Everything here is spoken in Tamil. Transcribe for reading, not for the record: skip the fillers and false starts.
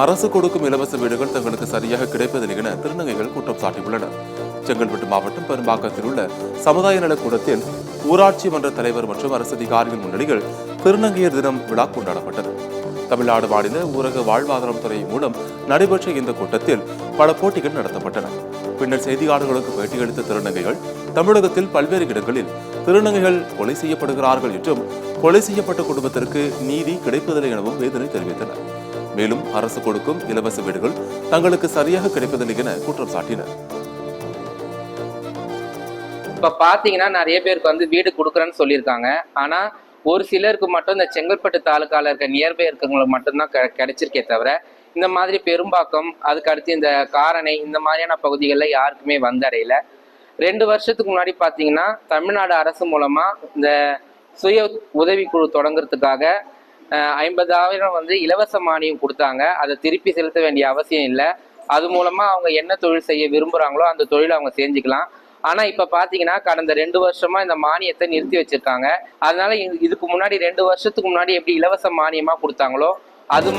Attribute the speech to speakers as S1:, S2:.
S1: அரசு கொடுக்கும் இலவச வீடுகள் தங்களுக்கு சரியாக கிடைப்பதில்லை என திருநங்கைகள் குற்றம் சாட்டியுள்ளனர். செங்கல்பட்டு மாவட்டம் பெரும்பாக்கத்தில் உள்ள சமுதாய நலக்கூடத்தில் ஊராட்சி மன்ற தலைவர் மற்றும் அரசு அதிகாரிகள் முன்னிலையில் திருநங்கையர் தினம் விழா கொண்டாடப்பட்டது. தமிழ்நாடு மாநில ஊரக வாழ்வாதாரம் துறை மூலம் நடைபெற்ற இந்த கூட்டத்தில் பல போட்டிகள் நடத்தப்பட்டன. பின்னர் செய்தியாளர்களுக்கு பேட்டியளித்த திருநங்கைகள் தமிழகத்தில் பல்வேறு இடங்களில் திருநங்கைகள் கொலை செய்யப்படுகிறார்கள் என்றும் கொலை செய்யப்பட்ட குடும்பத்திற்கு நீதி கிடைப்பதில்லை எனவும் வேதனை தெரிவித்தனர். மேலும் அரசு கொடுக்கும் இலவச வீடுகள் தங்களுக்கு சரியாக கிடைப்பதில்லை என குற்றம் சாட்டினர்.
S2: இப்ப பாத்தீங்கன்னா நிறைய பேருக்கு வந்து வீடு கொடுக்குறேன்னு சொல்லியிருக்காங்க. ஆனா ஒரு சிலருக்கு மட்டும் இந்த செங்கல்பட்டு தாலுக்கால இருக்க நியர்பை இருக்கவங்களுக்கு மட்டும்தான் கிடைச்சிருக்கே தவிர இந்த மாதிரி பெரும்பாக்கம், அதுக்கு அடுத்து இந்த காரணை, இந்த மாதிரியான பகுதிகளில் யாருக்குமே வந்தடையல. 2 வருஷத்துக்கு முன்னாடி பாத்தீங்கன்னா தமிழ்நாடு அரசு மூலமா இந்த சுய உதவிக்குழு தொடங்குறதுக்காக 50,000 வந்து இலவச மானியம் கொடுத்தாங்க. அதை திருப்பி செலுத்த வேண்டிய அவசியம் இல்லை. அது மூலமா அவங்க என்ன தொழில் செய்ய விரும்புறாங்களோ அந்த தொழிலை அவங்க செஞ்சுக்கலாம். ஆனா இப்ப பாத்தீங்கன்னா கடந்த 2 வருஷமா இந்த மானியத்தை நிறுத்தி வச்சிருக்காங்க. அதனால இதுக்கு முன்னாடி 2 வருஷத்துக்கு முன்னாடி எப்படி இலவச மானியமா கொடுத்தாங்களோ அது